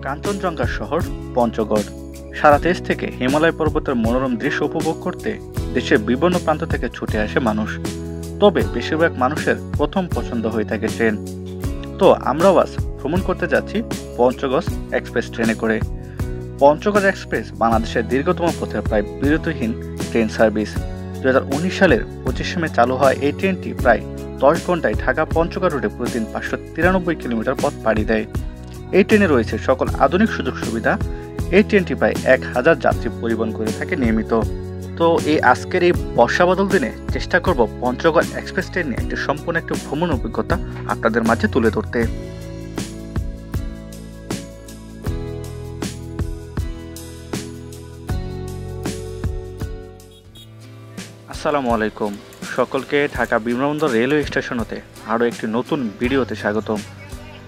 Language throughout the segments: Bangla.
কাঞ্চনজঙ্ঘা শহর পঞ্চগড়। সারা দেশ থেকে হিমালয় পর্বতের মনোরম দৃশ্য উপভোগ করতে দেশের বিভিন্ন প্রান্ত থেকে ছুটে আসে মানুষ। তবে বেশিরভাগ মানুষের প্রথম পছন্দ হয়ে থাকে ট্রেন। তো আমরাও আজ ভ্রমণ করতে যাচ্ছি পঞ্চগড় এক্সপ্রেস ট্রেনে করে। পঞ্চগড় এক্সপ্রেস বাংলাদেশের দীর্ঘতম পথে প্রায় বিরতিহীন ট্রেন সার্ভিস। 2019 সালের 25 মে চালু হয় এই ট্রেনটি প্রায় 10 ঘন্টায় ঢাকা পঞ্চগড় রুটে প্রতিদিন 593 কিলোমিটার পথ পাড়ি দেয়। এই ট্রেনে রয়েছে সকল আধুনিক সুযোগ সুবিধা। এই ট্রেনটি প্রায় 1000 যাত্রী পরিবহন করে থাকে নিয়মিত। তো আজকের এই বর্ষা বাদল দিনে চেষ্টা করব পঞ্চগড় এক্সপ্রেস ট্রেন নিয়ে একটি সম্পূর্ণ একটি ভ্রমণ অভিজ্ঞতা আপনাদের মাঝে তুলে ধরতে। আসসালামু আলাইকুম, সকলকে ঢাকা বিমানবন্দর রেলওয়ে স্টেশন হতে আরও একটি নতুন ভিডিওতে স্বাগতম।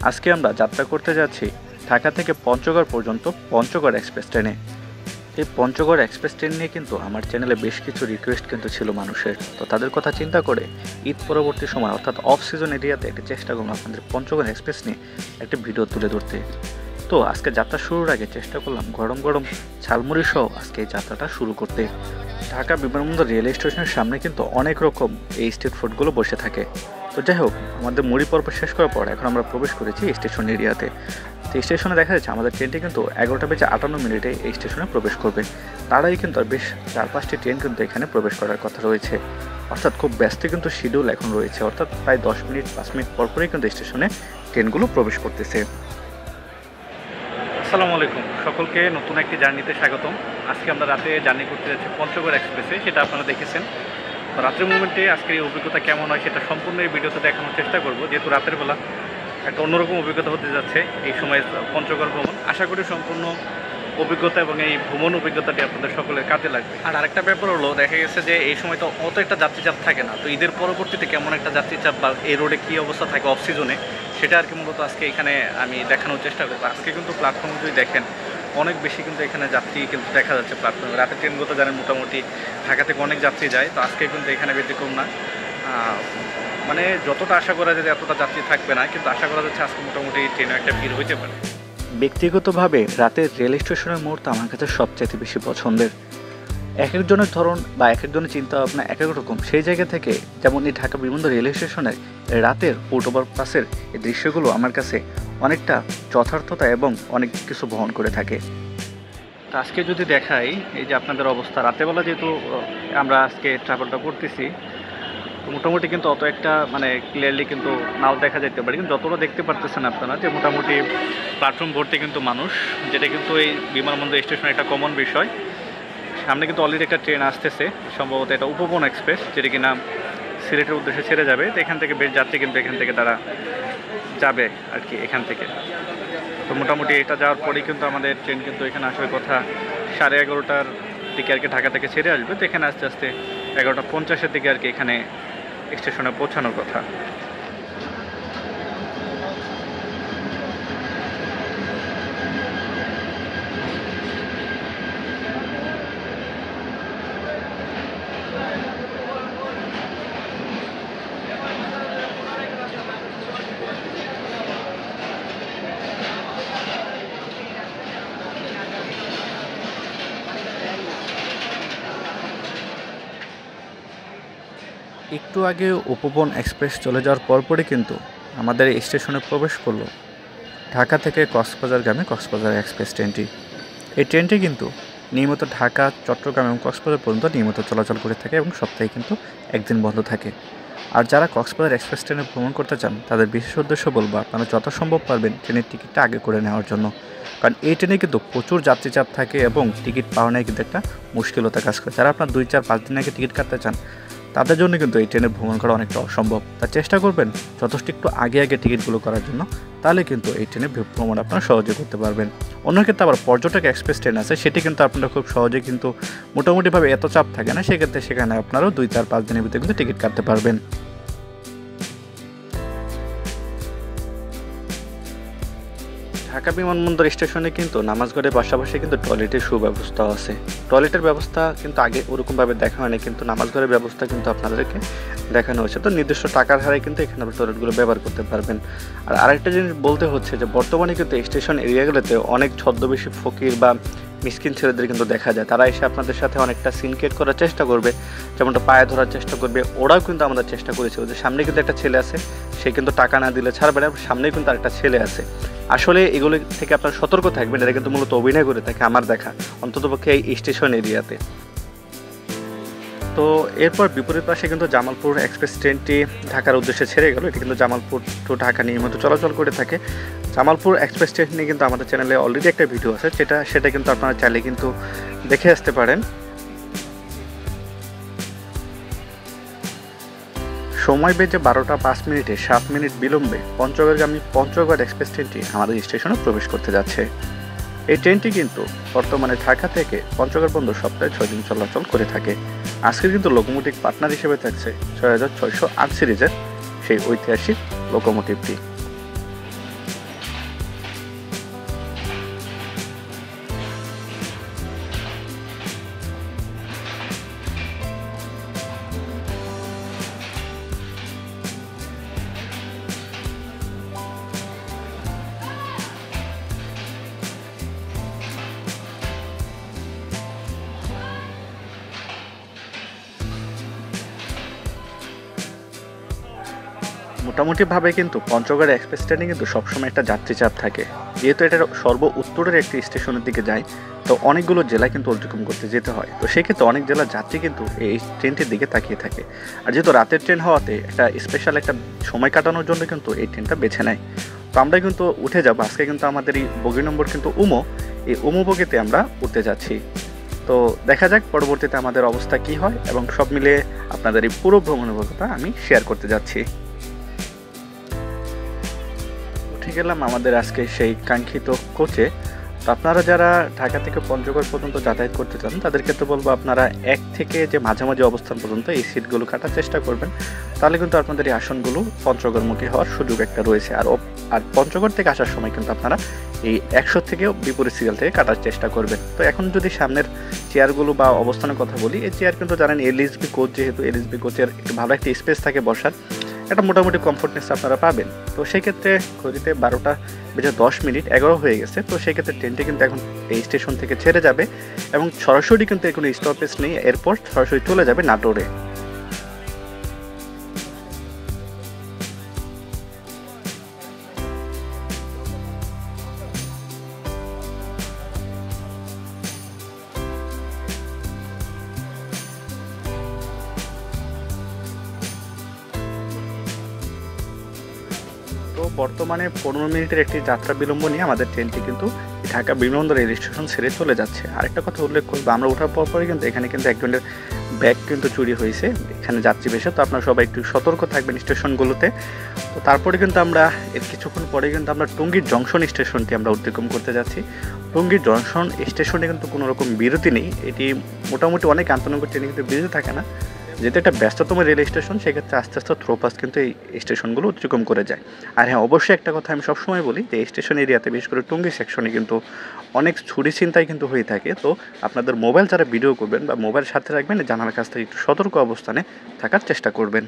আজকে আমরা যাত্রা করতে যাচ্ছি ঢাকা থেকে পঞ্চগড় পর্যন্ত পঞ্চগড় এক্সপ্রেস ট্রেনে। এই পঞ্চগড় এক্সপ্রেস ট্রেন নিয়ে কিন্তু আমার চ্যানেলে বেশ কিছু রিকোয়েস্ট কিন্তু ছিল মানুষের। তো তাদের কথা চিন্তা করে ঈদ পরবর্তী সময় অর্থাৎ অফ সিজন এরিয়াতে একটি চেষ্টা করলাম আপনাদের পঞ্চগড় এক্সপ্রেস নিয়ে একটি ভিডিও তুলে ধরতে। তো আজকে যাত্রা শুরুর আগে চেষ্টা করলাম গরম গরম ঝালমুড়ি সহ আজকে এই যাত্রাটা শুরু করতে। ঢাকা বিমানবন্দর রেল স্টেশনের সামনে কিন্তু অনেক রকম এই স্ট্রিট ফুডগুলো বসে থাকে। তো যাই হোক, আমাদের মুড়ি পর্ব শেষ করার পর এখন আমরা প্রবেশ করেছি স্টেশন এরিয়াতে। তো স্টেশনে দেখা যাচ্ছে আমাদের ট্রেনটি কিন্তু 11:58 এই স্টেশনে প্রবেশ করবে। তারাই কিন্তু আর বেশ 4-5টি ট্রেন কিন্তু এখানে প্রবেশ করার কথা রয়েছে। অর্থাৎ খুব ব্যস্ত কিন্তু শিডিউল এখন রয়েছে, অর্থাৎ প্রায় 10 মিনিট 5 মিনিট পরপরই কিন্তু স্টেশনে ট্রেনগুলো প্রবেশ করতেছে। আসসালামু আলাইকুম, সকলকে নতুন একটি জার্নিতে স্বাগতম। আজকে আমরা রাতে জার্নি করতে যাচ্ছি পঞ্চগড় এক্সপ্রেসে, সেটা আপনারা দেখেছেন। তো রাতের মুভমেন্টে আজকের এই অভিজ্ঞতা কেমন হয় সেটা সম্পূর্ণ এই ভিডিওতে দেখানোর চেষ্টা করব, যেহেতু রাতের বেলা একটা অন্যরকম অভিজ্ঞতা হতে যাচ্ছে এই সময় পঞ্চগড় ভ্রমণ। আশা করি সম্পূর্ণ অভিজ্ঞতা এবং এই ভ্রমণ অভিজ্ঞতাটি আপনাদের সকলের কাজে লাগবে। আর আরেকটা ব্যাপার হলো, দেখা গেছে যে এই সময় তো অত একটা যাত্রীচাপ থাকে না। তো ঈদের পরবর্তীতে কেমন একটা যাত্রীচাপ বা এই রোডে কী অবস্থা থাকে অফ সিজনে, সেটা আর কি মূলত আজকে এখানে আমি দেখানোর চেষ্টা করবো। আজকে কিন্তু প্ল্যাটফর্ম যদি দেখেন অনেক বেশি কিন্তু এখানে যাত্রী কিন্তু দেখা যাচ্ছে প্ল্যাটফর্মে। রাতের ট্রেনগুলো তো জানেন মোটামুটি ঢাকা থেকে অনেক যাত্রী যায়, তো আজকে কিন্তু এখানে ব্যতিক্রম না। মানে যতটা আশা করা যায় এতটা যাত্রী থাকবে না, কিন্তু আশা করা যাচ্ছে আজকে মোটামুটি ট্রেনে একটা ভিড় হইতে পারে। ব্যক্তিগতভাবে রাতের রেল স্টেশনের মুহূর্ত আমার কাছে সবচেয়ে বেশি পছন্দের। এক একজনের ধরন বা এক একজনের চিন্তা ভাবনা এক এক রকম। সেই জায়গা থেকে যেমন এই ঢাকা বিমানবন্দর রেল স্টেশনের রাতের ফুট ওভারপাসের এই দৃশ্যগুলো আমার কাছে অনেকটা যথার্থতা এবং অনেক কিছু বহন করে থাকে। তো আজকে যদি দেখাই, এই যে আপনাদের অবস্থা রাতেরবেলা, যেহেতু আমরা আজকে ট্রাভেলটা করতেছি, মোটামুটি কিন্তু অত একটা মানে ক্লিয়ারলি কিন্তু নাও দেখা যেতে পারে, কিন্তু যতটা দেখতে পারতেছেন আপনারা যে মোটামুটি প্ল্যাটফর্ম ভর্তি কিন্তু মানুষ, যেটা কিন্তু এই বিমানবন্দর স্টেশনের একটা কমন বিষয়। সামনে কিন্তু অলরেডি একটা ট্রেন আসতেছে, সম্ভবত এটা উপবন এক্সপ্রেস, যেটা কিনা সিলেটের উদ্দেশ্যে ছেড়ে যাবে। তো এখান থেকে বেশ যাত্রী কিন্তু এখান থেকে তারা যাবে আর কি, এখান থেকে। তো মোটামুটি এটা যাওয়ার পরেই কিন্তু আমাদের ট্রেন কিন্তু এখানে আসার কথা 11:30টার দিকে আর কি ঢাকা থেকে ছেড়ে আসবে। তো এখানে আস্তে আস্তে 11:50 দিকে আর কি এখানে স্টেশনে পৌঁছানোর কথা। একটু আগে উপবন এক্সপ্রেস চলে যাওয়ার পরপরই কিন্তু আমাদের স্টেশনে প্রবেশ করলো ঢাকা থেকে কক্সবাজারগামী কক্সবাজার এক্সপ্রেস ট্রেনটি। এই ট্রেনটি কিন্তু নিয়মিত ঢাকা, চট্টগ্রাম এবং কক্সবাজার পর্যন্ত নিয়মিত চলাচল করে থাকে এবং সপ্তাহে কিন্তু একদিন বন্ধ থাকে। আর যারা কক্সবাজার এক্সপ্রেস ট্রেনে ভ্রমণ করতে চান তাদের বিশেষ উদ্দেশ্য বলবো, আপনারা যথাসম্ভব পারবেন ট্রেনের টিকিটটা আগে করে নেওয়ার জন্য। কারণ এই ট্রেনে কিন্তু প্রচুর যাত্রীচাপ থাকে এবং টিকিট পাওয়া নেয় কিন্তু একটা মুশকিলতা কাজ করে। যারা আপনার 2-4-5 দিন আগে টিকিট কাটতে চান তাদের জন্য কিন্তু এই ট্রেনে ভ্রমণ করা অনেকটা অসম্ভব। তার চেষ্টা করবেন যথেষ্ট একটু আগে টিকিটগুলো করার জন্য, তাহলে কিন্তু এই ট্রেনে ভ্রমণ আপনারা সহজে করতে পারবেন। অন্য ক্ষেত্রে আবার পর্যটক এক্সপ্রেস ট্রেন আছে, সেটি কিন্তু আপনারা খুব সহজে কিন্তু মোটামুটিভাবে এত চাপ থাকে না, সেক্ষেত্রে সেখানে আপনারাও 2-4-5 দিনের ভিতরে কিন্তু টিকিট কাটতে পারবেন। ঢাকা বিমানবন্দর স্টেশনে কিন্তু নামাজ ঘরের পাশাপাশি কিন্তু টয়লেটের সুব্যবস্থা আছে। টয়লেটের ব্যবস্থা কিন্তু আগে ওরকমভাবে দেখা হয়নি, কিন্তু নামাজ ঘরের ব্যবস্থা কিন্তু আপনাদেরকে দেখানো হয়েছে। তো নির্দিষ্ট টাকার হারে কিন্তু এখানে আপনারা টয়লেটগুলো ব্যবহার করতে পারবেন। আর আরেকটা জিনিস বলতে হচ্ছে যে বর্তমানে কিন্তু স্টেশন এরিয়াগুলোতে অনেক ছদ্মবেশী ফকির বা মিসকিন ছেলেদের কিন্তু দেখা যায়। তারা এসে আপনাদের সাথে অনেকটা সিন ক্রিয়েট করার চেষ্টা করবে, যেমনটা পায়ে ধরার চেষ্টা করবে। ওরাও কিন্তু আমাদের চেষ্টা করেছে, ওদের সামনে কিন্তু একটা ছেলে আছে, সে কিন্তু টাকা না দিলে ছাড়বে না, সামনেই কিন্তু আরেকটা ছেলে আছে। আসলে এগুলো থেকে আপনারা সতর্ক থাকবেন, এটা কিন্তু মূলত অভিনয় করে থাকে আমার দেখা, অন্ততপক্ষে এই স্টেশন এরিয়াতে। তো এরপর বিপরীত পাশে কিন্তু জামালপুর এক্সপ্রেস ট্রেনটি ঢাকার উদ্দেশ্যে ছেড়ে গেল। এটি কিন্তু জামালপুর টু ঢাকা নিয়মিত চলাচল করে থাকে। জামালপুর এক্সপ্রেস ট্রেন নিয়ে কিন্তু আমাদের চ্যানেলে অলরেডি একটা ভিডিও আছে, সেটা কিন্তু আপনারা চাইলে কিন্তু দেখে আসতে পারেন। সময় বেজে 12টা 5 মিনিটে 7 মিনিট বিলম্বে পঞ্চগড়গামী পঞ্চগড় এক্সপ্রেস ট্রেনটি আমাদের স্টেশনে প্রবেশ করতে যাচ্ছে। এই ট্রেনটি কিন্তু বর্তমানে ঢাকা থেকে পঞ্চগড় বন্দর সপ্তাহে 6 দিন চলাচল করে থাকে। আজকে কিন্তু লোকোমোটিভ পার্টনার হিসেবে থাকছে 6608 সিরিজের সেই ঐতিহাসিক লোকোমোটিভটি। মোটামুটিভাবে কিন্তু পঞ্চগড় এক্সপ্রেস ট্রেনে কিন্তু সবসময় একটা যাত্রী চাপ থাকে, যেহেতু এটা সর্ব উত্তরের একটি স্টেশনের দিকে যায়। তো অনেকগুলো জেলা কিন্তু অতিক্রম করতে যেতে হয়, তো সেক্ষেত্রে অনেক জেলার যাত্রী কিন্তু এই ট্রেনটির দিকে তাকিয়ে থাকে। আর যেহেতু রাতের ট্রেন হওয়াতে একটা স্পেশাল একটা সময় কাটানোর জন্য কিন্তু এই ট্রেনটা বেছে নেয়। তো আমরা কিন্তু উঠে যাবো আজকে, কিন্তু আমাদের এই বগি নম্বর কিন্তু এই উমো বগিতে আমরা উঠতে যাচ্ছি। তো দেখা যাক পরবর্তীতে আমাদের অবস্থা কি হয়, এবং সব মিলিয়ে আপনাদের এই পুরো ভ্রমণ অভিজ্ঞতা আমি শেয়ার করতে যাচ্ছি। গেলাম আমাদের আজকে সেই কাঙ্ক্ষিত কোচে। তো আপনারা যারা ঢাকা থেকে পঞ্চগড় পর্যন্ত যাতায়াত করতে চান তাদের ক্ষেত্রে বলবো আপনারা 1 থেকে যে মাঝামাঝি অবস্থান পর্যন্ত এই সিটগুলো কাটার চেষ্টা করবেন, তাহলে কিন্তু আপনাদের এই আসনগুলো পঞ্চগড়মুখী হওয়ার সুযোগ একটা রয়েছে। আর পঞ্চগড় থেকে আসার সময় কিন্তু আপনারা এই 100 থেকেও বিপরীত সিরিয়াল থেকে কাটার চেষ্টা করবেন। তো এখন যদি সামনের চেয়ারগুলো বা অবস্থানের কথা বলি, এই চেয়ার কিন্তু জানেন এলএসবি কোচ, যেহেতু এলএসবি কোচের ভালো একটা স্পেস থাকে বসার, একটা মোটামুটি কমফোর্টনেস আপনারা পাবেন। তো সেই ক্ষেত্রে ঘড়িতে 12টা বেজে 10 মিনিট 11 হয়ে গেছে। তো সেই ক্ষেত্রে ট্রেনটি কিন্তু এখন এই স্টেশন থেকে ছেড়ে যাবে, এবং সরাসরি কিন্তু কোনো স্টপেজ নেই, এরপর সরাসরি চলে যাবে নাটোরে। তো বর্তমানে 15 মিনিটের একটি যাত্রা বিলম্ব নিয়ে আমাদের ট্রেনটি কিন্তু ঢাকা বিমানবন্দর রেল স্টেশন ছেড়ে চলে যাচ্ছে। আরেকটা কথা উল্লেখ করবো, আমরা ওঠার পরই কিন্তু এখানে কিন্তু একজনের ব্যাগ কিন্তু চুরি হয়েছে এখানে যাত্রী বেশে। তো আপনারা সবাই একটু সতর্ক থাকবেন স্টেশনগুলোতে। তো তারপরে কিন্তু আমরা এর কিছুক্ষণ পরে কিন্তু আমরা টঙ্গীর জংশন স্টেশনটি আমরা অতিক্রম করতে যাচ্ছি। টঙ্গীর জংশন স্টেশনে কিন্তু কোনো রকম বিরতি নেই, এটি মোটামুটি অনেক আন্তনগর ট্রেনে কিন্তু বিরতি থাকে না, যেহেতু একটা ব্যস্ততম রেল স্টেশন, সেক্ষেত্রে আস্তে আস্তে থ্রোপাস কিন্তু এই স্টেশনগুলো অতিক্রম করে যায়। আর হ্যাঁ, অবশ্যই একটা কথা আমি সবসময় বলি যে স্টেশন এরিয়াতে বিশেষ করে টঙ্গী সেকশনে কিন্তু অনেক চুরি ছিনতাই কিন্তু হয়ে থাকে। তো আপনাদের মোবাইল যারা ভিডিও করবেন বা মোবাইল সাথে রাখবেন, জানার কাছ থেকে একটু সতর্ক অবস্থানে থাকার চেষ্টা করবেন।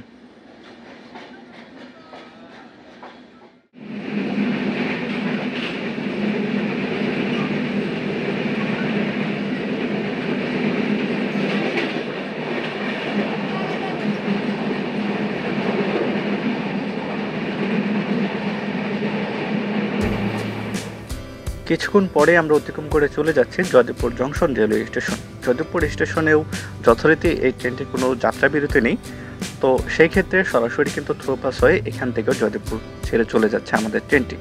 কিছুক্ষণ পরে আমরা অতিক্রম করে চলে যাচ্ছি যদিপুর জংশন রেলওয়ে স্টেশন। যদিপুর স্টেশনেও যথারীতি এই ট্রেনটির কোনো যাত্রা বিরতি নেই। তো সেই ক্ষেত্রে সরাসরি কিন্তু থ্রোপাস হয়ে এখান থেকেও যদিপুর ছেড়ে চলে যাচ্ছে আমাদের ট্রেনটি।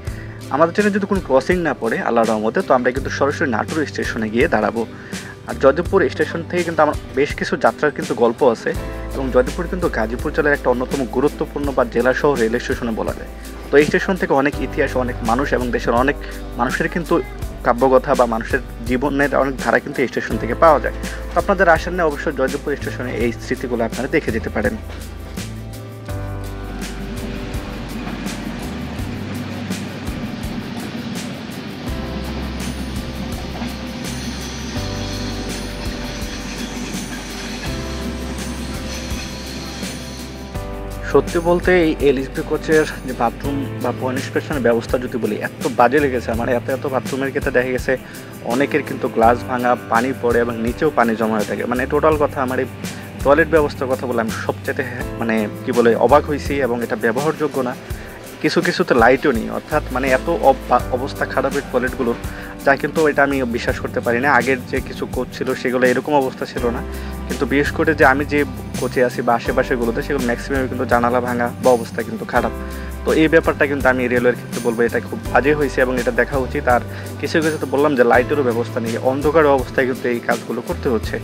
আমাদের ট্রেনে যদি কোনো ক্রসিং না পড়ে আল্লাহর রহমতে, তো আমরা কিন্তু সরাসরি নাটোর স্টেশনে গিয়ে দাঁড়াবো। আর যদিপুর স্টেশন থেকে কিন্তু আমার বেশ কিছু যাত্রার কিন্তু গল্প আছে, এবং যদিপুর কিন্তু গাজীপুর জেলার একটা অন্যতম গুরুত্বপূর্ণ বা জেলাসহ রেল স্টেশনে বলা যায়। তো এই স্টেশন থেকে অনেক ইতিহাস, অনেক মানুষ এবং দেশের অনেক মানুষের কিন্তু কাব্যকথা বা মানুষের জীবনের অনেক ধারা কিন্তু এই স্টেশন থেকে পাওয়া যায়। তো আপনাদের আসার নিয়ে অবশ্যই জয়দেবপুর স্টেশনে এই স্মৃতিগুলো আপনারা দেখে যেতে পারেন। সত্যি বলতে এই এলএসবি কোচের যে বাথরুম বা নিষ্কাশনের ব্যবস্থা যদি বলি, এত বাজে লেগেছে আমার। এত বাথরুমের ক্ষেত্রে দেখা গেছে অনেকের কিন্তু গ্লাস ভাঙা, পানি পড়ে এবং নিচেও পানি জমা হয়ে থাকে। মানে টোটাল কথা আমার এই টয়লেট ব্যবস্থার কথা বলে আমি সবচেয়ে মানে কি বলে অবাক হয়েছি, এবং এটা ব্যবহারযোগ্য না। কিছু কিছুতে লাইটও নেই, অর্থাৎ মানে এত অবস্থা খারাপ এই টয়লেটগুলোর, যা কিন্তু এটা আমি বিশ্বাস করতে পারি না। আগের যে কিছু কোচ ছিল সেগুলো এরকম অবস্থা ছিল না, কিন্তু বিশেষ করে যে আমি যে কোচে আছি বা আশেপাশেগুলোতে সেগুলো ম্যাক্সিমাম কিন্তু জানালা ভাঙা বা অবস্থা কিন্তু খারাপ। তো এই ব্যাপারটা কিন্তু আমি রেলওয়ের ক্ষেত্রে বলবো এটা খুব বাজে হয়েছে এবং এটা দেখা উচিত। আর কিছু কিছু তো বললাম যে লাইটেরও ব্যবস্থা নেই, অন্ধকার অবস্থায় কিন্তু এই কাজগুলো করতে হচ্ছে।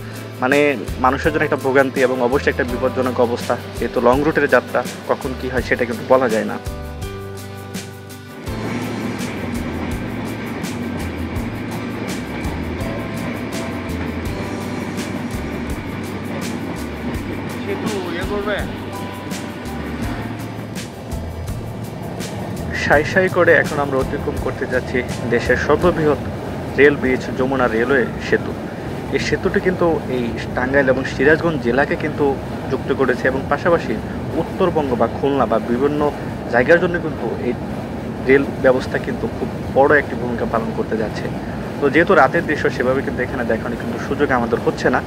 মানে মানুষের জন্য একটা ভোগান্তি এবং অবশ্যই একটা বিপজ্জনক অবস্থা, যেহেতু লং রুটের যাত্রা, কখন কি হয় সেটা কিন্তু বলা যায় না। সাই করে এখন আমরা অতিক্রম করতে যাচ্ছি দেশের সর্ববৃহৎ রেল ব্রিজ যমুনা রেলওয়ে সেতু। এই সেতুটি কিন্তু এই টাঙ্গাইল এবং সিরাজগঞ্জ জেলাকে কিন্তু যুক্ত করেছে, এবং পাশাপাশি উত্তরবঙ্গ বা খুলনা বা বিভিন্ন জায়গার জন্য কিন্তু এই রেল ব্যবস্থা কিন্তু খুব বড় একটি ভূমিকা পালন করতে যাচ্ছে। তো যেহেতু রাতের দৃশ্য, সেভাবে কিন্তু এখানে দেখানোর কিন্তু সুযোগ আমাদের হচ্ছে না।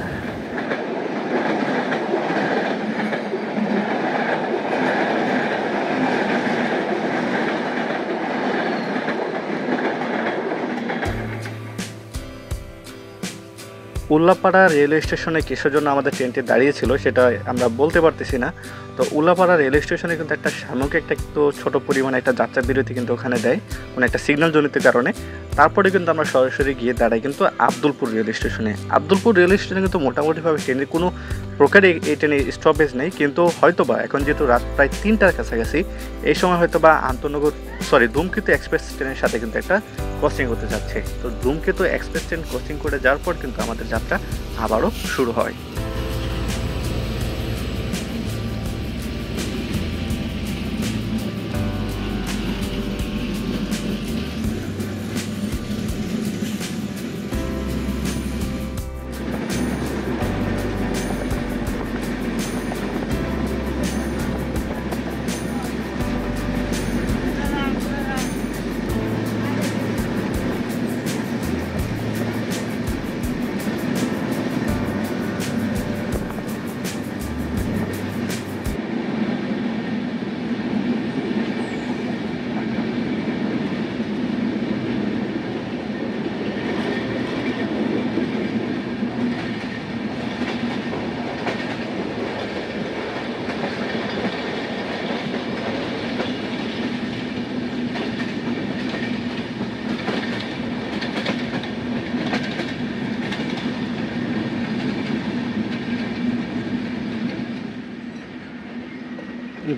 উল্লাপাড়া রেলওয়ে স্টেশনে কিসের জন্য আমাদের ট্রেনটি দাঁড়িয়েছিল সেটা আমরা বলতে পারতেছি না। তো উল্লাপাড়া রেলওয়ে স্টেশনে কিন্তু একটা সাময়িক একটু ছোট পরিমাণে একটা যাত্রা বিরতি কিন্তু ওখানে দেয়, মানে একটা সিগন্যাল জনিত কারণে। তারপরে কিন্তু আমরা সরাসরি গিয়ে দাঁড়াই কিন্তু আব্দুলপুর রেল স্টেশনে। আব্দুলপুর রেল স্টেশনে কিন্তু মোটামুটিভাবে ট্রেনের কোনো প্রকারে এই ট্রেনের স্টপেজ নেই, কিন্তু হয়তোবা এখন যেহেতু রাত প্রায় 3টার কাছাকাছি, এই সময় হয়তোবা ধূমকেতু এক্সপ্রেস ট্রেনের সাথে কিন্তু একটা ক্রসিং হতে যাচ্ছে। তো ধূমকেতু এক্সপ্রেস ট্রেন ক্রসিং করে যাওয়ার পর কিন্তু আমাদের যাত্রা আবারও শুরু হয়।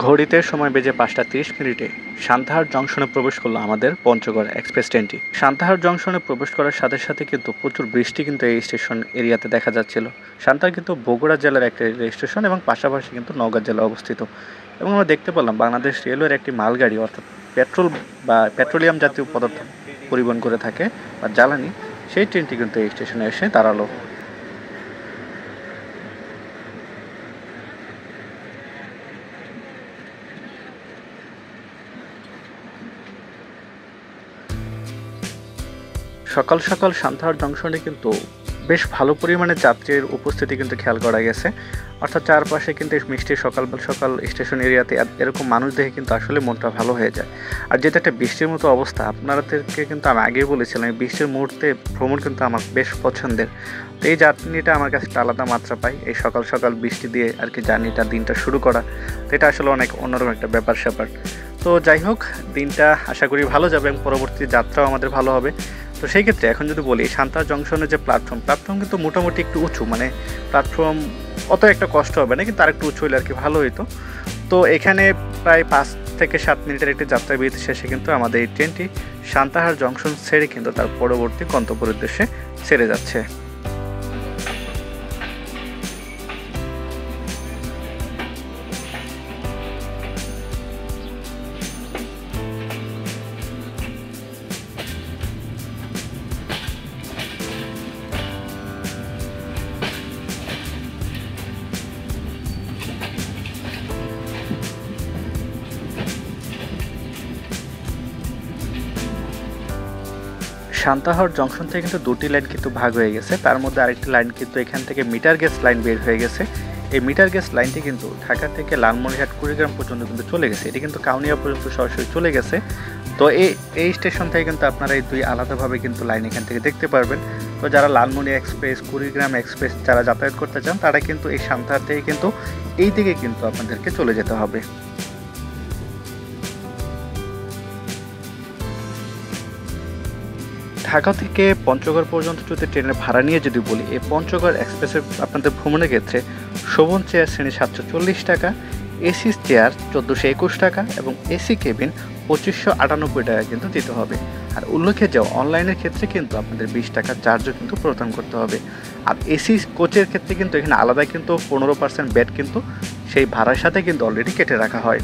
ঘড়িতে সময় বেজে 5:30 সান্তাহার জংশনে প্রবেশ করলো আমাদের পঞ্চগড় এক্সপ্রেস ট্রেনটি। সান্তাহার জংশনে প্রবেশ করার সাথে সাথে কিন্তু প্রচুর বৃষ্টি কিন্তু এই স্টেশন এরিয়াতে দেখা যাচ্ছিল। সান্তাহার কিন্তু বগুড়া জেলার একটা রেল স্টেশন এবং পাশাপাশি কিন্তু নওগাঁ জেলা অবস্থিত। এবং আমরা দেখতে পেলাম বাংলাদেশ রেলওয়ের একটি মালগাড়ি, অর্থাৎ পেট্রোল বা পেট্রোলিয়াম জাতীয় পদার্থ পরিবহন করে থাকে বা জ্বালানি, সেই ট্রেনটি কিন্তু এই স্টেশনে এসে দাঁড়ালো। সকাল সকাল সান্তাহার জংশনে কিন্তু বেশ ভালো পরিমাণে যাত্রীর উপস্থিতি কিন্তু খেয়াল করা গেছে, অর্থাৎ চারপাশে কিন্তু মিষ্টি সকাল সকাল স্টেশন এরিয়াতে এরকম মানুষ দেখে কিন্তু আসলে মনটা ভালো হয়ে যায়। আর যেটা একটা বৃষ্টির মতো অবস্থা, আপনাদেরকে কিন্তু আমি আগেই বলেছিলাম এই বৃষ্টির মুহূর্তে ভ্রমণ কিন্তু আমার বেশ পছন্দের। তো এই জার্নিটা আমার কাছে একটা আলাদা মাত্রা পাই, এই সকাল সকাল বৃষ্টি দিয়ে আর কি জার্নিটা দিনটা শুরু করা, তো এটা আসলে অনেক অন্যরকম একটা ব্যাপার স্যাপার। তো যাই হোক, দিনটা আশা করি ভালো যাবে এবং পরবর্তী যাত্রাও আমাদের ভালো হবে। তো সেই ক্ষেত্রে এখন যদি বলি, সান্তাহার জংশনের যে প্ল্যাটফর্ম কিন্তু মোটামুটি একটু উঁচু, মানে প্ল্যাটফর্ম অত একটা কষ্ট হবে না, কিন্তু আর একটু উঁচু হলে আর কি ভালো হইতো। তো এখানে প্রায় 5 থেকে 7 মিনিটের একটি যাত্রা বিরতি শেষে কিন্তু আমাদের এই ট্রেনটি সান্তাহার জংশন ছেড়ে কিন্তু তার পরবর্তী গন্তব্যের উদ্দেশ্যে ছেড়ে যাচ্ছে। সান্তাহার জংশন থেকে কিন্তু দুটি লাইন কিন্তু ভাগ হয়ে গেছে, তার মধ্যে আরেকটি লাইন কিন্তু এখান থেকে মিটার গেজ লাইন বের হয়ে গেছে। এই মিটার গেজ লাইনটি কিন্তু ঢাকা থেকে লালমনিরহাট কুড়িগ্রাম পর্যন্ত কিন্তু চলে গেছে, এটি কিন্তু কাউনিয়া পর্যন্ত সরাসরি চলে গেছে। তো এই স্টেশন থেকে কিন্তু আপনারা এই দুই আলাদাভাবে কিন্তু লাইন এখান থেকে দেখতে পারবেন। তো যারা লালমনি এক্সপ্রেস, কুড়িগ্রাম এক্সপ্রেস যারা যাতায়াত করতে চান তারা কিন্তু এই সান্তাহার থেকে কিন্তু এই দিকে কিন্তু আপনাদেরকে চলে যেতে হবে। ঢাকা থেকে পঞ্চগড় পর্যন্ত যদি ট্রেনের ভাড়া নিয়ে যদি বলি, এই পঞ্চগড় এক্সপ্রেসের আপনাদের ভ্রমণের ক্ষেত্রে শোভন চেয়ার শ্রেণী 740 টাকা, এসি চেয়ার 1421 টাকা এবং এসি কেবিন 2598 টাকা কিন্তু দিতে হবে। আর উল্লেখ্য যে অনলাইনের ক্ষেত্রে কিন্তু আপনাদের 20 টাকা চার্জও কিন্তু প্রদান করতে হবে। আর এসি কোচের ক্ষেত্রে কিন্তু এখানে আলাদা কিন্তু 15% ব্যাট কিন্তু সেই ভাড়ার সাথে কিন্তু অলরেডি কেটে রাখা হয়।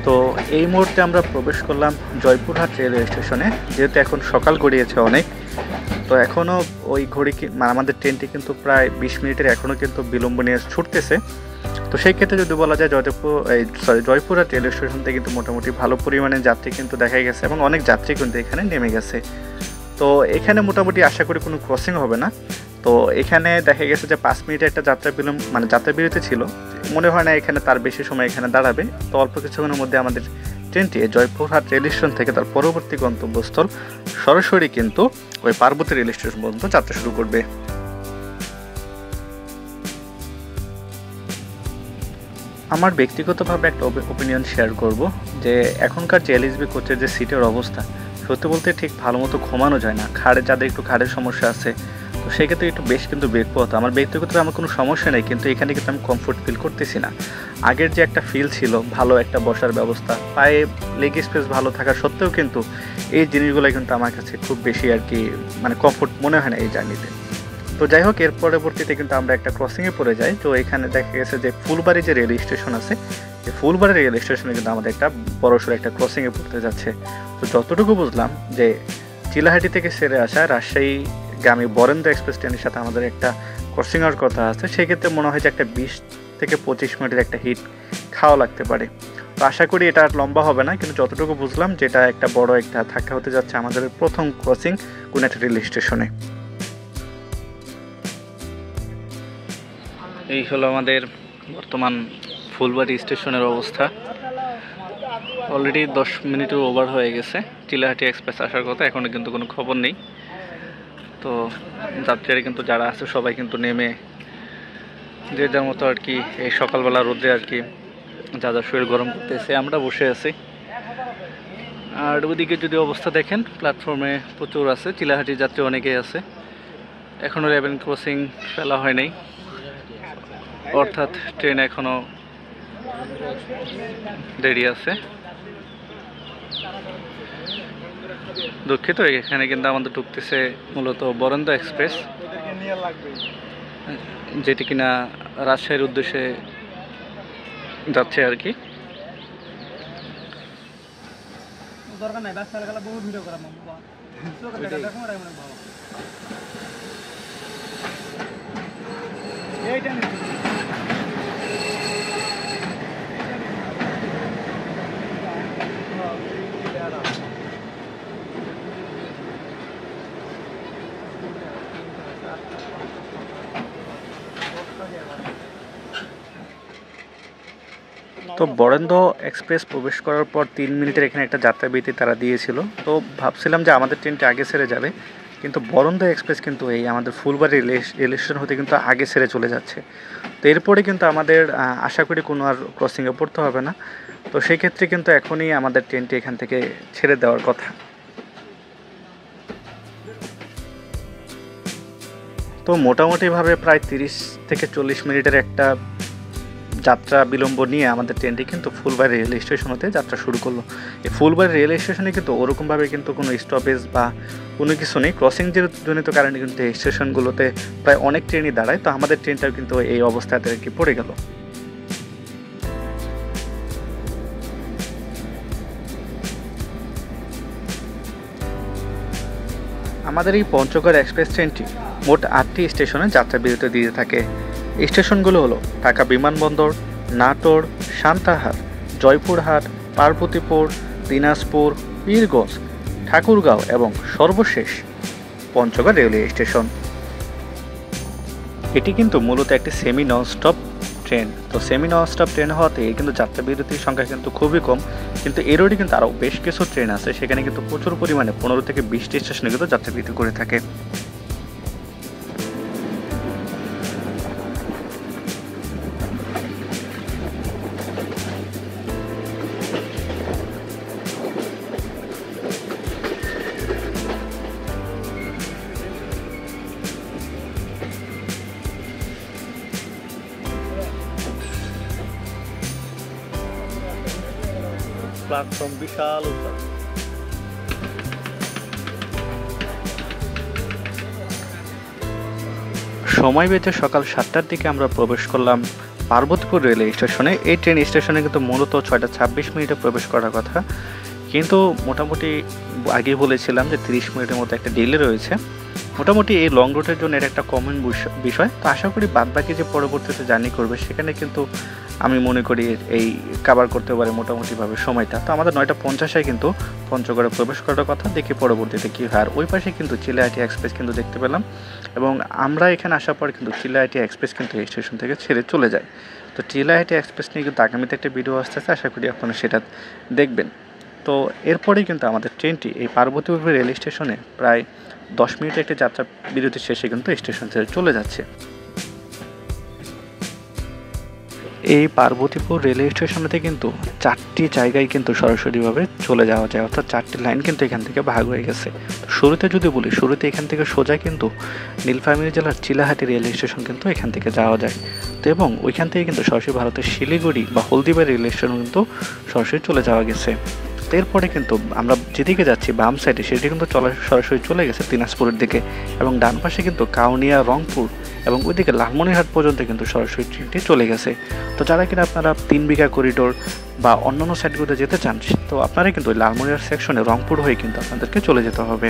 তো এই মুহূর্তে আমরা প্রবেশ করলাম জয়পুরহাট রেলওয়ে স্টেশনে। যেহেতু এখন সকাল গড়িয়েছে অনেক, তো এখনও ওই ঘড়ি আমাদের ট্রেনটি কিন্তু প্রায় 20 মিনিটের এখনও কিন্তু বিলম্ব নিয়ে ছুটতেছে। তো সেই ক্ষেত্রে যদি বলা যায় জয়পুরহাট রেলওয়ে স্টেশন থেকে কিন্তু মোটামুটি ভালো পরিমাণে যাত্রী কিন্তু দেখা গেছে এবং অনেক যাত্রী কিন্তু এখানে নেমে গেছে। তো এখানে মোটামুটি আশা করি কোনো ক্রসিং হবে না। তো এখানে দেখা গেছে যে 5 মিনিটের একটা যাত্রা বিরতি ছিল, মনে হয় না এখানে তার বেশি সময় এখানে দাঁড়াবে। তো অল্প কিছুক্ষণের মধ্যে আমাদের ট্রেনটি জয়পুরহাট রেল স্টেশন থেকে তার পরবর্তী গন্তব্যস্থল সরাসরি কিন্তু ওই পার্বতী রেল স্টেশন পর্যন্ত যাত্রা শুরু করবে। আমার ব্যক্তিগতভাবে একটা ওপিনিয়ন শেয়ার করব যে এখনকার যে এলএসবি কোচের যে সিটের অবস্থা, সত্যি বলতে ঠিক ভালো মতো ঘুমানো যায় না। যাদের একটু ঘাড়ের সমস্যা আছে, তো সেক্ষেত্রে একটু বেশ কিন্তু বেগপথ। আমার ব্যক্তিগতভাবে আমার কোনো সমস্যা নেই, কিন্তু এখানে কিন্তু আমি কমফোর্ট ফিল করতেছি না। আগের যে একটা ফিল ছিল, ভালো একটা বসার ব্যবস্থা, পায়ে লেগ স্পেস ভালো থাকা সত্ত্বেও কিন্তু এই জিনিসগুলো কিন্তু আমার কাছে খুব বেশি আর কি কমফোর্ট মনে হয় না এই জার্নিতে। তো যাই হোক, এর পরবর্তীতে কিন্তু আমরা একটা ক্রসিংয়ে পড়ে যাই। তো এখানে দেখা গেছে যে ফুলবাড়ি যে রেল স্টেশন আছে, এই ফুলবাড়ি রেল স্টেশনে কিন্তু আমাদের একটা বড়সড় একটা ক্রসিংয়ে পড়তে যাচ্ছে। তো যতটুকু বুঝলাম যে চিলাহাটি থেকে সেরে আসা রাজশাহী গামী বরেন্দ্র এক্সপ্রেস ট্রেনের সাথে আমাদের একটা ক্রসিং হওয়ার কথা আছে। সেক্ষেত্রে মনে হয় যে একটা 20 থেকে 25 মিনিটের একটা হিট খাওয়া লাগতে পারে। তো আশা করি এটা আর লম্বা হবে না, কিন্তু যতটুকু বুঝলাম যেটা একটা বড় একটা ধাক্কা হতে যাচ্ছে আমাদের প্রথম ক্রসিং কোন একটা রেল স্টেশনে। এই হলো আমাদের বর্তমান ফুলবাড়ি স্টেশনের অবস্থা। অলরেডি 10 মিনিটও ওভার হয়ে গেছে। চিলাহাটি এক্সপ্রেস আসার কথা, এখনও কিন্তু কোনো খবর নেই। তো যাত্রীরা কিন্তু যারা আছে সবাই কিন্তু নেমে যে যার মতো আর কি এই সকালবেলা রোদে আর কি যা শরীর গরম করতেছে, আমরা বসে আছি। আর ওদিকে যদি অবস্থা দেখেন, প্ল্যাটফর্মে প্রচুর আছে, চিলাহাটি যাত্রী অনেকেই আছে। এখনও লেভেল ক্রসিং ফেলা হয় নাই, অর্থাৎ ট্রেন এখনও দেরি আছে। দুঃখিত, এখানে কিন্তু আমাদের ঢুকতেছে মূলত বরেন্দ্র এক্সপ্রেস, যেটি কিনা রাজশাহীর উদ্দেশ্যে যাচ্ছে আর কি। দরকার নাই, রাস্তার গেলে বহু ভিডিও করা এইটা তো বরেন্দ্র এক্সপ্রেস প্রবেশ করার পর 3 মিনিটের এখানে একটা যাত্রাবিরতি তারা দিয়েছিল। তো ভাবছিলাম যে আমাদের ট্রেনটা আগে ছেড়ে যাবে, কিন্তু বরেন্দ্র এক্সপ্রেস কিন্তু এই আমাদের ফুলবাড়ি রেল স্টেশন হতে কিন্তু আগে ছেড়ে চলে যাচ্ছে। তো এরপরে কিন্তু আমাদের আশা করি কোনো আর ক্রসিংয়ে পড়তে হবে না। তো সেই ক্ষেত্রে কিন্তু এখনই আমাদের ট্রেনটি এখান থেকে ছেড়ে দেওয়ার কথা। তো মোটামুটিভাবে প্রায় 30 থেকে 40 মিনিটের একটা যাত্রা বিলম্ব নিয়ে আমাদের ট্রেনটি কিন্তু ফুলবাড়ি রেল স্টেশন হতে যাত্রা শুরু করলো। এই ফুলবাড়ি রেল স্টেশনে কিন্তু ওরকমভাবে কিন্তু কোনো স্টপেজ বা কোনো কিছু নেই। ক্রসিং জনিত কারণে কিন্তু এই স্টেশনগুলোতে প্রায় অনেক ট্রেনই দাঁড়ায়। তো আমাদের ট্রেনটাও কিন্তু এই অবস্থাতে আর কি পড়ে গেল। আমাদের এই পঞ্চগড় এক্সপ্রেস ট্রেনটি মোট 8টি স্টেশনে যাত্রা বিরতি দিয়ে থাকে। স্টেশনগুলো হলো ঢাকা বিমানবন্দর, নাটোর, সান্তাহার, জয়পুরহাট, পার্বতীপুর, দিনাজপুর, পীরগঞ্জ, ঠাকুরগাঁও এবং সর্বশেষ পঞ্চগড় রেলওয়ে স্টেশন। এটি কিন্তু মূলত একটি সেমি নন স্টপ ট্রেন। তো সেমি নন স্টপ ট্রেন হওয়াতে কিন্তু যাত্রা বিরতির সংখ্যা কিন্তু খুবই কম, কিন্তু এর রোডে কিন্তু আরও বেশ কিছু ট্রেন আছে, সেখানে কিন্তু প্রচুর পরিমাণে 15 থেকে 20টি স্টেশনে কিন্তু যাত্রা বিরতি করে থাকে। প্ল্যাটফর্ম বিশাল উঁচা। সময় বেঁধে সকাল 7টার দিকে আমরা প্রবেশ করলাম পার্বতীপুর রেলওয়ে স্টেশনে। এই ট্রেন স্টেশনে কিন্তু মূলত 6টা 26 মিনিটে প্রবেশ করার কথা, কিন্তু মোটামুটি আগে বলেছিলাম যে 30 মিনিটের মতো একটা ডিলে রয়েছে। মোটামুটি এই লং রুটের জন্য এটা একটা কমন বিষয়। তো আশা করি বাদবাকি যে পরবর্তীতে জার্নি করবে সেখানে কিন্তু আমি মনে করি এই কভার করতে পারে মোটামুটিভাবে সময়টা। তো আমাদের 9:50 কিন্তু পঞ্চগড়ে প্রবেশ করার কথা, দেখি পরবর্তীতে কী হয়। আর ওই পাশে কিন্তু চিলাহাটি এক্সপ্রেস কিন্তু দেখতে পেলাম, এবং আমরা এখানে আসার পর কিন্তু চিলাহাটি এক্সপ্রেস কিন্তু এই স্টেশন থেকে ছেড়ে চলে যায়। তো চিলাহাটি এক্সপ্রেস নিয়ে কিন্তু আগামীতে একটা ভিডিও আসতেছে, আশা করি আপনারা সেটা দেখবেন। তো এরপরেই কিন্তু আমাদের ট্রেনটি এই পার্বতীপুর রেল স্টেশনে প্রায় 10 মিনিটের একটি যাত্রা বিরতির শেষে কিন্তু স্টেশন ছেড়ে চলে যাচ্ছে। এই পার্বতীপুর রেলওয়ে স্টেশনেতে কিন্তু 4টি জায়গায় কিন্তু সরাসরিভাবে চলে যাওয়া যায়, অর্থাৎ 4টি লাইন কিন্তু এখান থেকে ভাগ হয়ে গেছে। শুরুতে যদি বলি, শুরুতে এখান থেকে সোজা কিন্তু নীলফামারী জেলার চিলাহাটি রেলওয়ে স্টেশন কিন্তু এখান থেকে যাওয়া যায়। তো এবং ওইখান থেকে কিন্তু সরাসরি ভারতের শিলিগুড়ি বা হলদিবাড়ি রেলওয়ে স্টেশন কিন্তু সরাসরি চলে যাওয়া গেছে। এরপরে কিন্তু আমরা যেদিকে যাচ্ছি বাম সাইডে, সেটি কিন্তু সরাসরি চলে গেছে দিনাজপুরের দিকে, এবং ডান পাশে কিন্তু কাউনিয়া, রংপুর এবং ওইদিকে লালমনিরহাট পর্যন্ত কিন্তু সরাসরি ট্রেনটি চলে গেছে। তো যারা কিনা আপনারা 3 বিঘা করিডোর বা অন্যান্য সাইডগুলোতে যেতে চান, তো আপনারা কিন্তু ওই লালমনিরহাট সেকশনে রংপুর হয়ে কিন্তু আপনাদেরকে চলে যেতে হবে।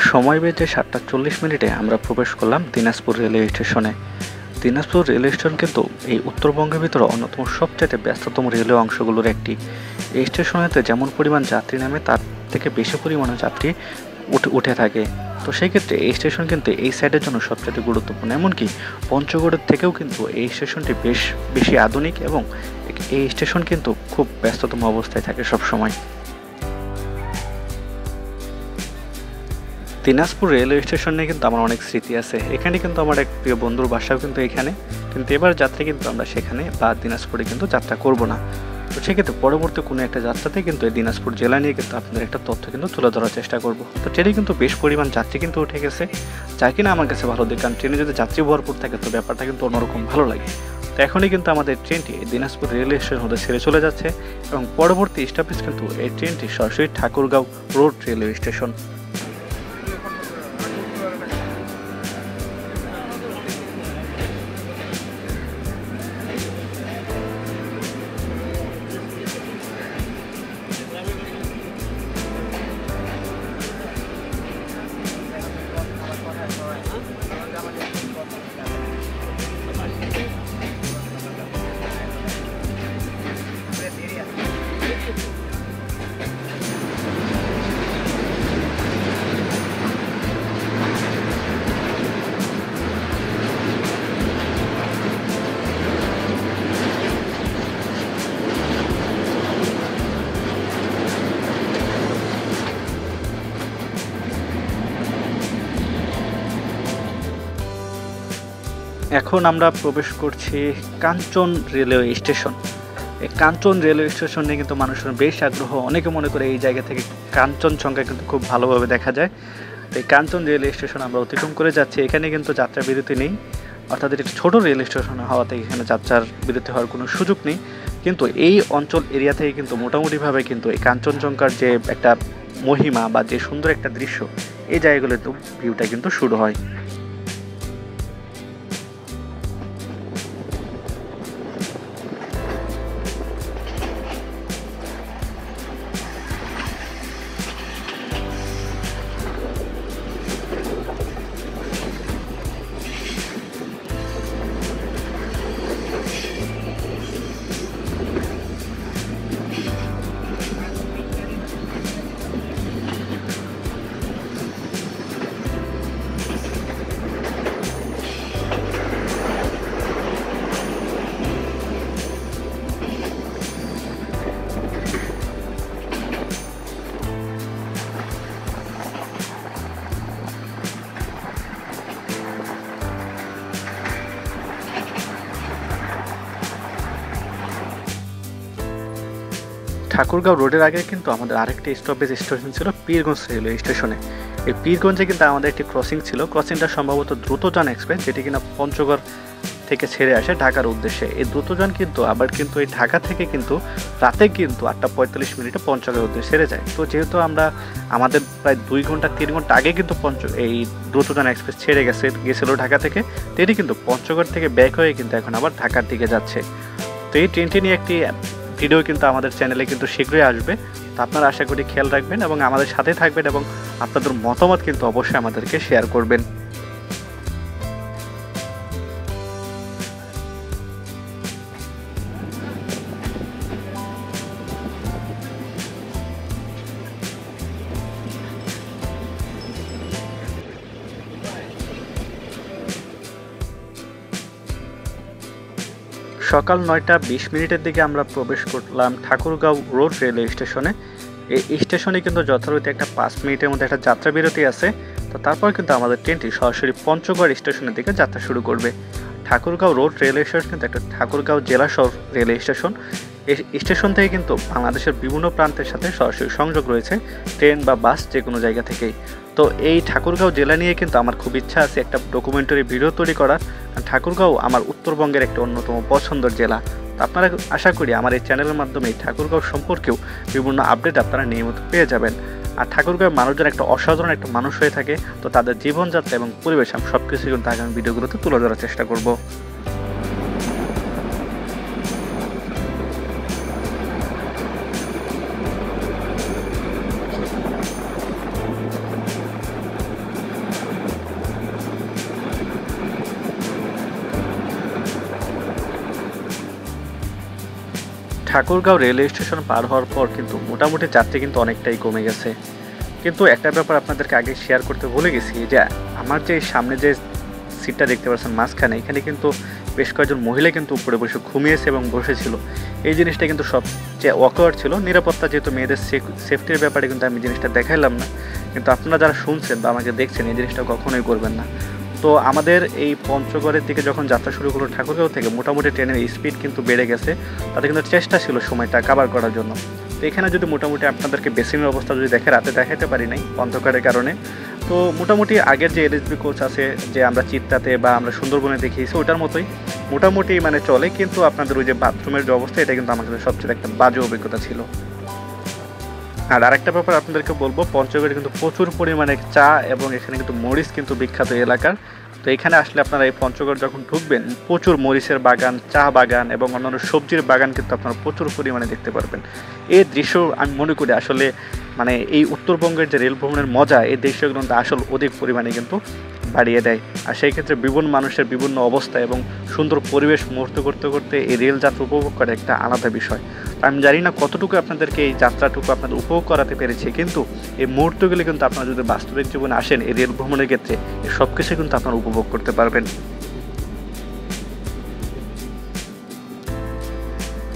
সময় বেজে 7:40 আমরা প্রবেশ করলাম দিনাজপুর রেলওয়ে স্টেশনে। দিনাজপুর রেলওয়ে স্টেশন কিন্তু এই উত্তরবঙ্গের ভিতরে অন্যতম সবচেয়ে ব্যস্ততম রেলওয়ে অংশগুলোর একটি। এই স্টেশনেতে যেমন পরিমাণ যাত্রী নামে, তার থেকে বেশি পরিমাণে যাত্রী উঠে থাকে। তো সেই ক্ষেত্রে এই স্টেশন কিন্তু এই সাইডের জন্য সবচেয়ে গুরুত্বপূর্ণ। এমনকি পঞ্চগড়ের থেকেও কিন্তু এই স্টেশনটি বেশি আধুনিক, এবং এই স্টেশন কিন্তু খুব ব্যস্ততম অবস্থায় থাকে সবসময়। দিনাজপুর রেলওয়ে স্টেশনে কিন্তু আমার অনেক স্মৃতি আছে। এখানে কিন্তু আমার এক প্রিয় বন্ধুর বাসাও কিন্তু এখানে, কিন্তু এবার যাত্রা কিন্তু আমরা সেখানে বা দিনাজপুরে কিন্তু যাত্রা করব না। তো সেক্ষেত্রে পরবর্তী কোনো একটা যাত্রাতে কিন্তু এই দিনাজপুর জেলা নিয়ে কিন্তু আপনাদের একটা তথ্য কিন্তু তুলে ধরার চেষ্টা করব। তো ট্রেনে কিন্তু বেশ পরিমাণ যাত্রী কিন্তু উঠে গেছে, যা কিনা আমার কাছে ভালো দিক, কারণ ট্রেনে যদি যাত্রী ভরপুর থাকে তো ব্যাপারটা কিন্তু অন্যরকম ভালো লাগে। তো এখনই কিন্তু আমাদের ট্রেনটি দিনাজপুর রেলওয়ে স্টেশন হতে ছেড়ে চলে যাচ্ছে, এবং পরবর্তী স্টপেজ কিন্তু এই ট্রেনটি সরাসরি ঠাকুরগাঁও রোড রেলওয়ে স্টেশন। এখন আমরা প্রবেশ করছি কাঞ্চন রেলওয়ে স্টেশন। এই কাঞ্চন রেলওয়ে স্টেশনে কিন্তু মানুষের বেশ আগ্রহ, অনেকে মনে করে এই জায়গা থেকে কাঞ্চনজঙ্ঘা কিন্তু খুব ভালোভাবে দেখা যায়। তো এই কাঞ্চন রেলওয়ে স্টেশন আমরা অতিক্রম করে যাচ্ছি। এখানে কিন্তু যাত্রা বিরতি নেই, অর্থাৎ এটি ছোট রেল স্টেশন হওয়াতে এখানে যাত্রার বিরতি হওয়ার কোনো সুযোগ নেই। কিন্তু এই অঞ্চল এরিয়া থেকে কিন্তু মোটামুটিভাবে কিন্তু এই কাঞ্চনজঙ্ঘার যে একটা মহিমা বা যে সুন্দর একটা দৃশ্য, এই জায়গাগুলোতে ভিউটা কিন্তু শুরু হয়। ঠাকুরগাঁও রোডের আগে কিন্তু আমাদের আরেকটি স্টপেজ স্টেশন ছিল পীরগঞ্জ রেলওয়ে স্টেশনে। এই পীরগঞ্জে কিন্তু আমাদের একটি ক্রসিং ছিল। ক্রসিংটা সম্ভবত দ্রুতযান এক্সপ্রেস, যেটি কিনা পঞ্চগড় থেকে ছেড়ে আসে ঢাকার উদ্দেশ্যে। এই দ্রুতযান কিন্তু আবার কিন্তু এই ঢাকা থেকে কিন্তু রাতে কিন্তু 8:45 পঞ্চগড়ের উদ্দেশ্যে ছেড়ে যায়। তো যেহেতু আমাদের প্রায় 2 ঘন্টা 3 ঘন্টা আগে কিন্তু এই দ্রুতযান এক্সপ্রেস ছেড়ে গেছিল ঢাকা থেকে, তো এটি কিন্তু পঞ্চগড় থেকে ব্যাক হয়ে কিন্তু এখন আবার ঢাকার দিকে যাচ্ছে। তো এই ট্রেনটি নিয়ে একটি ভিডিও কিন্তু আমাদের চ্যানেলে কিন্তু শীঘ্রই আসবে। তো আপনারা আশা করি খেয়াল রাখবেন এবং আমাদের সাথে থাকবেন এবং আপনাদের মতামত কিন্তু অবশ্যই আমাদেরকে শেয়ার করবেন। সকাল 9:20 দিকে আমরা প্রবেশ করলাম ঠাকুরগাঁও রোড রেলওয়ে স্টেশনে। এই স্টেশনে কিন্তু যথারীতি একটা 5 মিনিটের মধ্যে একটা যাত্রা বিরতি আছে। তো তারপর কিন্তু আমাদের ট্রেনটি সরাসরি পঞ্চগড় স্টেশনের দিকে যাত্রা শুরু করবে। ঠাকুরগাঁও রোড রেলওয়ে স্টেশন কিন্তু একটা ঠাকুরগাঁও জেলা শহর রেলওয়ে স্টেশন। এই স্টেশন থেকে কিন্তু বাংলাদেশের বিভিন্ন প্রান্তের সাথে সরাসরি সংযোগ রয়েছে, ট্রেন বা বাস যে কোনো জায়গা থেকেই। তো এই ঠাকুরগাঁও জেলা নিয়ে কিন্তু আমার খুব ইচ্ছা আছে একটা ডকুমেন্টারি ভিডিও তৈরি করার। ঠাকুরগাঁও আমার উত্তরবঙ্গের একটা অন্যতম পছন্দের জেলা। তো আপনারা আশা করি আমার এই চ্যানেলের মাধ্যমে ঠাকুরগাঁও সম্পর্কেও বিভিন্ন আপডেট আপনারা নিয়মিত পেয়ে যাবেন। আর ঠাকুরগাঁওয়ের মানুষজন একটা অসাধারণ একটা মানুষ হয়ে থাকে। তো তাদের জীবনযাত্রা এবং পরিবেশ আমি সব কিছু কিন্তু আগামী ভিডিওগুলোতে তুলে ধরার চেষ্টা করব। ঠাকুরগাঁও রেলওয়ে স্টেশন পার হওয়ার পর কিন্তু মোটামুটি যাত্রী কিন্তু অনেকটাই কমে গেছে। কিন্তু একটা ব্যাপার আপনাদেরকে আগে শেয়ার করতে ভুলে গেছি, যে আমার যে সামনে যে সিটটা দেখতে পাচ্ছেন মাঝখানে, এখানে কিন্তু বেশ কয়েকজন মহিলা কিন্তু উপরে বসে ঘুমিয়েছে এবং বসেছিল। এই জিনিসটা কিন্তু সবচেয়ে অকওয়ার্ড ছিল। নিরাপত্তা যেহেতু মেয়েদের সেফটির ব্যাপারে কিন্তু আমি জিনিসটা দেখাইলাম না, কিন্তু আপনারা যারা শুনছেন বা আমাকে দেখছেন এই জিনিসটা কখনোই করবেন না। তো আমাদের এই পঞ্চগড়ের দিকে যখন যাত্রা শুরু করলো ঠাকুরগাঁও থেকে, মোটামুটি ট্রেনের স্পিড কিন্তু বেড়ে গেছে। তাদের কিন্তু চেষ্টা ছিল সময়টা কাভার করার জন্য। তো এখানে যদি মোটামুটি আপনাদেরকে বেসিনের অবস্থা যদি রাতে দেখাতে পারি নাই অন্ধকারের কারণে, তো মোটামুটি আগের যে এলএসবি কোচ আছে যে আমরা চিত্তাতে বা আমরা সুন্দরবনে দেখিয়েছি ওটার মতোই মোটামুটি মানে চলে। কিন্তু আপনাদের ওই যে বাথরুমের যে অবস্থা, এটা কিন্তু আমার কাছে সবচেয়ে একটা বাজে অভিজ্ঞতা ছিল। আর আরেকটা ব্যাপার আপনাদেরকে বলবো, পঞ্চগড়ে কিন্তু প্রচুর পরিমাণে চা এবং এখানে কিন্তু মরিচ কিন্তু বিখ্যাত এলাকার। তো এখানে আসলে আপনারা এই পঞ্চগড় যখন ঢুকবেন, প্রচুর মরিচের বাগান, চা বাগান এবং অন্যান্য সবজির বাগান কিন্তু আপনারা প্রচুর পরিমাণে দেখতে পারবেন। এই দৃশ্য আমি মনে করি আসলে মানে এই উত্তরবঙ্গের যে রেল ভ্রমণের মজা, এই দৃশ্যগুলো আসল অধিক পরিমাণে কিন্তু বাড়িয়ে দেয়। আর সেই ক্ষেত্রে বিভিন্ন মানুষের বিভিন্ন অবস্থা এবং সুন্দর পরিবেশ মুহূর্ত করতে করতে এই রেল যাত্রা উপভোগ করা একটা আলাদা বিষয়। আমি জানি না কতটুকু আপনাদেরকে এই যাত্রাটুকু আপনাদের উপভোগ করাতে পেরেছি, কিন্তু এই মুহূর্তগুলি কিন্তু আপনারা যদি বাস্তবিক জীবনে আসেন এই রেল ভ্রমণের ক্ষেত্রে, এই সব কিছু কিন্তু আপনারা উপভোগ করতে পারবেন।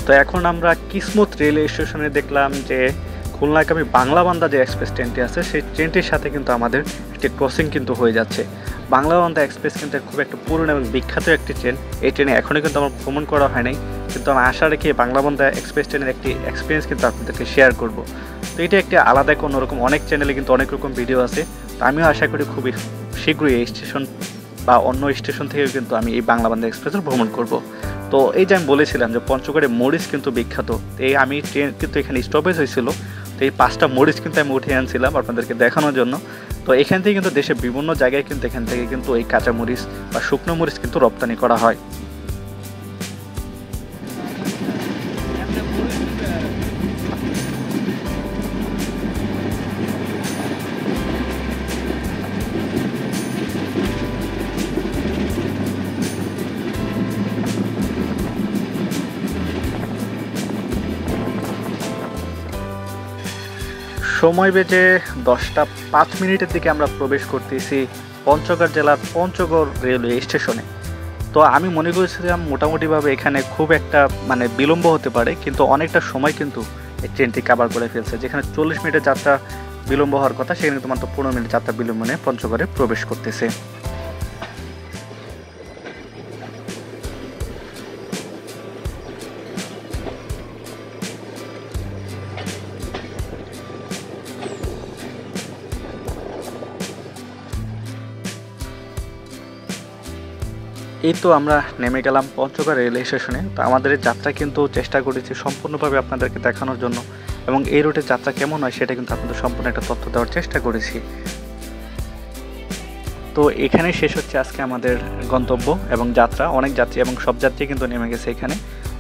তো এখন আমরা কিসমত রেলওয়ে স্টেশনে দেখলাম যে খুলনাগামী বাংলাবান্ধা যে এক্সপ্রেস ট্রেনটি আছে, সেই ট্রেনটির সাথে কিন্তু আমাদের একটি ক্রসিং কিন্তু হয়ে যাচ্ছে। বাংলাবন্ধা এক্সপ্রেস কিন্তু খুব একটা পুরনো এবং বিখ্যাত একটি ট্রেন। এই ট্রেনে এখনও কিন্তু আমার ভ্রমণ করা হয় নাই, কিন্তু আমি আশা রাখি বাংলাবন্ধা এক্সপ্রেস ট্রেনের একটি এক্সপিরিয়েন্স কিন্তু আপনাদেরকে শেয়ার করব। তো এটা একটি আলাদা এক অন্যরকম, অনেক চ্যানেলে কিন্তু অনেক রকম ভিডিও আছে। তো আমিও আশা করি খুবই শীঘ্রই এই স্টেশন বা অন্য স্টেশন থেকেও কিন্তু আমি এই বাংলাবন্ধা এক্সপ্রেসে ভ্রমণ করব। তো এই যে আমি বলেছিলাম যে পঞ্চগড়ে মরিচ কিন্তু বিখ্যাত, এই আমি ট্রেন কিন্তু এখানে স্টপেজ হয়েছিল, তো এই 5টা মরিচ কিন্তু আমি উঠে আনছিলাম আপনাদেরকে দেখানোর জন্য। তো এখান থেকে কিন্তু দেশের বিভিন্ন জায়গায় কিন্তু এখান থেকে কিন্তু এই কাঁচা মরিচ বা শুকনো মরিচ কিন্তু রপ্তানি করা হয়। সময় বেজে 10টা 5 মিনিটের দিকে আমরা প্রবেশ করতেছি পঞ্চগড় জেলার পঞ্চগড় রেলওয়ে স্টেশনে। তো আমি মনে করেছিলাম মোটামুটিভাবে এখানে খুব একটা মানে বিলম্ব হতে পারে, কিন্তু অনেকটা সময় কিন্তু এই ট্রেনটি কাভার করে ফেলছে। যেখানে 40 মিনিটের যাত্রা বিলম্ব হওয়ার কথা, সেখানে কিন্তু মাত্র 15 মিনিট যাত্রা বিলম্বনে পঞ্চগড়ে প্রবেশ করতেছে। এই তো আমরা নেমে গেলাম পঞ্চগড় রেলওয়ে স্টেশনে। তো আমাদের এই যাত্রা কিন্তু চেষ্টা করেছি সম্পূর্ণভাবে আপনাদেরকে দেখানোর জন্য, এবং এই রুটের যাত্রা কেমন হয় সেটা কিন্তু আপনাদের সম্পূর্ণ একটা তথ্য দেওয়ার চেষ্টা করেছি। তো এখানে শেষ হচ্ছে আজকে আমাদের গন্তব্য এবং যাত্রা। অনেক যাত্রী এবং সব যাত্রী কিন্তু নেমে গেছে এখানে।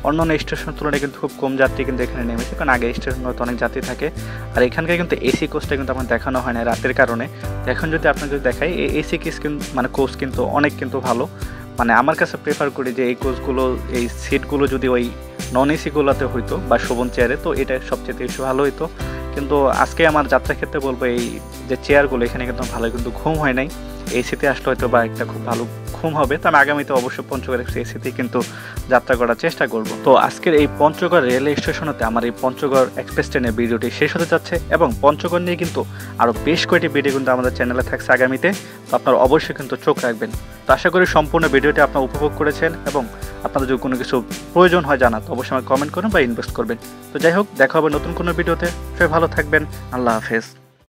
অন্যান্য স্টেশনের তুলনায় কিন্তু খুব কম যাত্রী কিন্তু এখানে নেমেছে, কারণ আগে স্টেশনে হয়তো অনেক যাত্রী থাকে। আর এখানকার কিন্তু এসি কোচটা কিন্তু আমার দেখানো হয় না রাতের কারণে। এখন যদি আপনাকে যদি দেখাই, এই এসি কোচ কিন্তু মানে কোচ কিন্তু অনেক কিন্তু ভালো। মানে আমার কাছে প্রেফার করি যে এই কোচগুলো, এই সিটগুলো যদি ওই নন এসিগুলোতে হইতো বা শোভন চেয়ারে, তো এটা সবচেয়ে বেশি ভালো হইতো। কিন্তু আজকে আমার যাত্রা ক্ষেত্রে বলবো এই যে চেয়ারগুলো, এখানে কিন্তু ভালো কিন্তু ঘুম হয় নাই। এসিতে আসলে হয়তো বা একটা খুব ভালো ঘুম হবে। তো আমি আগামীতে অবশ্যই পঞ্চগড় এসিতে কিন্তু যাত্রা করার চেষ্টা করব। তো আজকের এই পঞ্চগড় রেলওয়ে স্টেশনেতে আমার এই পঞ্চগড় এক্সপ্রেস ট্রেনের ভিডিওটি শেষ হতে যাচ্ছে, এবং পঞ্চগড় নিয়ে কিন্তু আরও বেশ কয়েকটি ভিডিও কিন্তু আমাদের চ্যানেলে থাকছে আগামীতে। তো আপনারা অবশ্যই কিন্তু চোখ রাখবেন। তো আশা করি সম্পূর্ণ ভিডিওটি আপনারা উপভোগ করেছেন, এবং আপনাদের যদি কোনো কিছু প্রয়োজন হয় জানা, তো অবশ্যই আমাকে কমেন্ট করুন বা ইনভেস্ট করবেন। তো যাই হোক, দেখা হবে নতুন কোনো ভিডিওতে। সবাই ভালো থাকবেন। আল্লাহ হাফেজ।